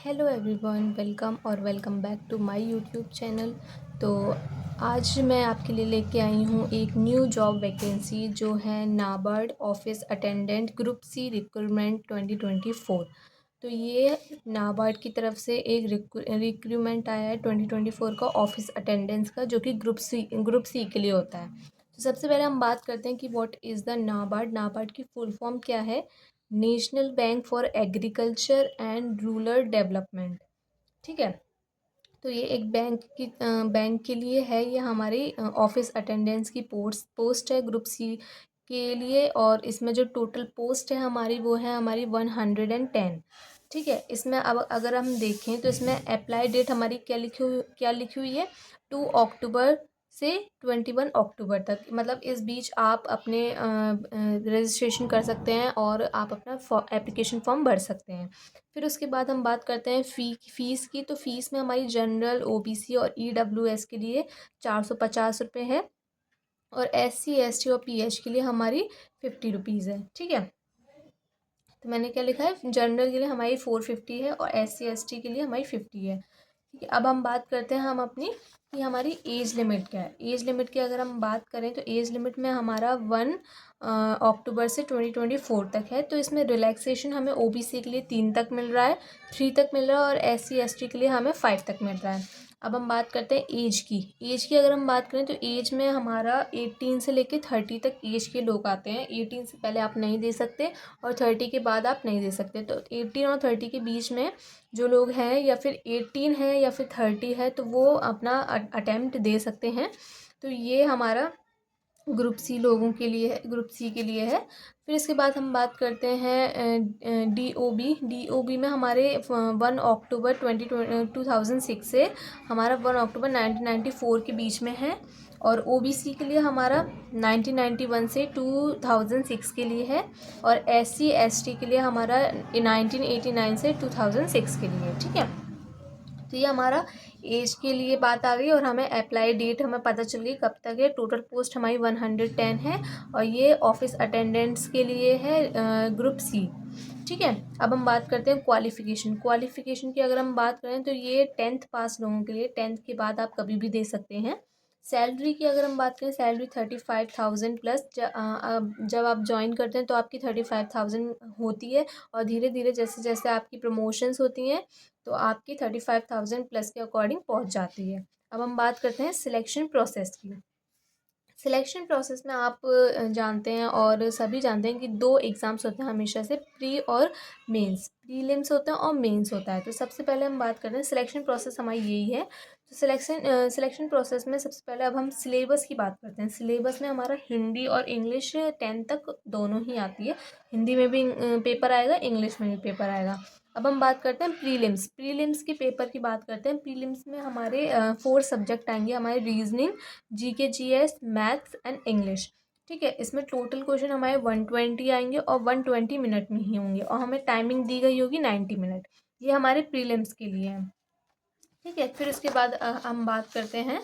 Hello everyone, welcome और welcome back to my YouTube channel. तो आज मैं आपके लिए लेके आई हूँ एक न्यू जॉब वैकेंसी जो है NABARD office attendant group C recruitment 2024। तो ये नाबार्ड की तरफ से एक रिक्रूटमेंट आया है 2024 का ऑफिस अटेंडेंस का, जो कि ग्रुप सी के लिए होता है। तो सबसे पहले हम बात करते हैं कि what is the NABARD. NABARD की फुल फॉर्म क्या है? National bank for agriculture and rural development. ठीक है। तो ये एक बैंक के लिए है। ये हमारी ऑफिस अटेंडेंस की पोस्ट है ग्रुप सी के लिए। और इसमें जो टोटल पोस्ट है हमारी, वो है हमारी 110। ठीक है। इसमें अब अगर हम देखें तो इसमें अप्लाई डेट हमारी क्या लिखी हुई है? 2 अक्टूबर से 21 अक्टूबर तक। मतलब इस बीच आप अपने रजिस्ट्रेशन कर सकते हैं और आप अपना एप्लीकेशन फॉर्म भर सकते हैं। फिर उसके बाद हम बात करते हैं फ़ीस की। तो फ़ीस में हमारी जनरल, ओबीसी और ईडब्ल्यूएस के लिए 450 रुपये है। और एससी, एसटी और पीएच के लिए हमारी 50 रुपीज़ है। ठीक है। तो मैंने क्या लिखा है? जनरल के लिए हमारी 450 है और एससी एसटी के लिए हमारी 50 है। ठीक है। अब हम बात करते हैं हम अपनी कि हमारी एज लिमिट क्या है। एज लिमिट की अगर हम बात करें तो एज लिमिट में हमारा 1 अक्टूबर से 2024 तक है। तो इसमें रिलैक्सेशन हमें ओबीसी के लिए 3 तक मिल रहा है, 3 तक मिल रहा है, और एससी एसटी के लिए हमें 5 तक मिल रहा है। अब हम बात करते हैं एज की। एज की अगर हम बात करें तो एज में हमारा 18 से लेके 30 तक एज के लोग आते हैं। 18 से पहले आप नहीं दे सकते और 30 के बाद आप नहीं दे सकते। तो 18 और 30 के बीच में जो लोग हैं, या फिर 18 है या फिर 30 है, तो वो अपना अटेम्प्ट दे सकते हैं। तो ये हमारा ग्रुप सी लोगों के लिए है, ग्रुप सी के लिए है। फिर इसके बाद हम बात करते हैं डी ओ बी में हमारे 1 अक्टूबर 2006 से हमारा 1 अक्टूबर 1994 के बीच में है। और ओबीसी के लिए हमारा 1991 से 2006 के लिए है। और एससी एसटी के लिए हमारा 1989 से 2006 के लिए। ठीक है। तो ये हमारा एज के लिए बात आ गई। और हमें अप्लाई डेट हमें पता चल गई कब तक है। टोटल पोस्ट हमारी 110 है और ये ऑफिस अटेंडेंट्स के लिए है, ग्रुप सी। ठीक है। अब हम बात करते हैं क्वालिफ़िकेशन की। अगर हम बात करें तो ये 10th पास लोगों के लिए, 10th के बाद आप कभी भी दे सकते हैं। सैलरी की अगर हम बात करें, सैलरी 35,000 प्लस। जब आप ज्वाइन करते हैं तो आपकी 35,000 होती है। और धीरे धीरे जैसे जैसे आपकी प्रमोशंस होती हैं तो आपकी 35,000 प्लस के अकॉर्डिंग पहुंच जाती है। अब हम बात करते हैं सिलेक्शन प्रोसेस की। सिलेक्शन प्रोसेस में आप जानते हैं और सभी जानते हैं कि 2 एग्ज़ाम्स होते हैं हमेशा से, प्री और मेंस। प्रीलिम्स होता है और मेंस होता है। तो सबसे पहले हम बात करते हैं सिलेक्शन प्रोसेस हमारी यही है। तो सिलेक्शन प्रोसेस में सबसे पहले अब हम सिलेबस की बात करते हैं। सिलेबस में हमारा हिंदी और इंग्लिश 10 तक दोनों ही आती है। हिंदी में भी पेपर आएगा, इंग्लिश में भी पेपर आएगा। अब हम बात करते हैं प्रीलिम्स के पेपर की बात करते हैं। प्रीलिम्स में हमारे 4 सब्जेक्ट आएंगे हमारे: reasoning, GK, GS, maths and English. ठीक है। इसमें टोटल क्वेश्चन हमारे 120 आएंगे और 120 मिनट में ही होंगे, और हमें टाइमिंग दी गई होगी 90 मिनट। ये हमारे प्रीलिम्स के लिए है। ठीक है। फिर उसके बाद हम बात करते हैं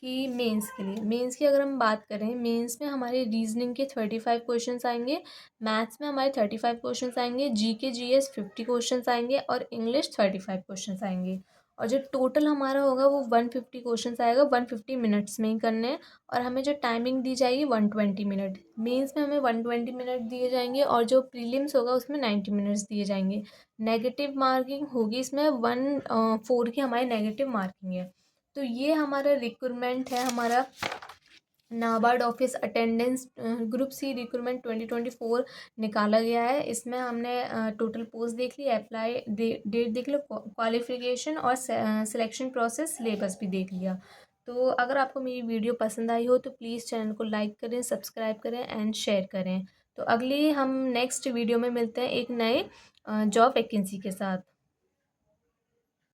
कि मेंस के लिए। मेंस की अगर हम बात करें, मेंस में हमारे रीजनिंग के 35 क्वेश्चंस आएंगे, मैथ्स में हमारे 35 क्वेश्चंस आएंगे, जीके जीएस 50 क्वेश्चंस आएंगे और इंग्लिश 35 क्वेश्चंस आएंगे। और जो टोटल हमारा होगा वो 150 क्वेश्चंस आएगा। 150 मिनट्स में ही करने हैं। और हमें जो टाइमिंग दी जाएगी 120 मिनट। मेंस में हमें 120 मिनट दिए जाएंगे और जो प्रीलिम्स होगा उसमें 90 मिनट्स दिए जाएंगे। नेगेटिव मार्किंग होगी इसमें 1/4 की हमारी नेगेटिव मार्किंग है। तो ये हमारा रिक्रूटमेंट है, हमारा NABARD office attendance group C recruitment 2024 निकाला गया है। इसमें हमने टोटल पोस्ट देख ली, अप्लाई डेट देख लो, क्वालिफिकेशन और सिलेक्शन प्रोसेस, सिलेबस भी देख लिया। तो अगर आपको मेरी वीडियो पसंद आई हो तो प्लीज़ चैनल को लाइक करें, सब्सक्राइब करें एंड शेयर करें। तो अगली हम नेक्स्ट वीडियो में मिलते हैं एक नए जॉब वैकेंसी के साथ।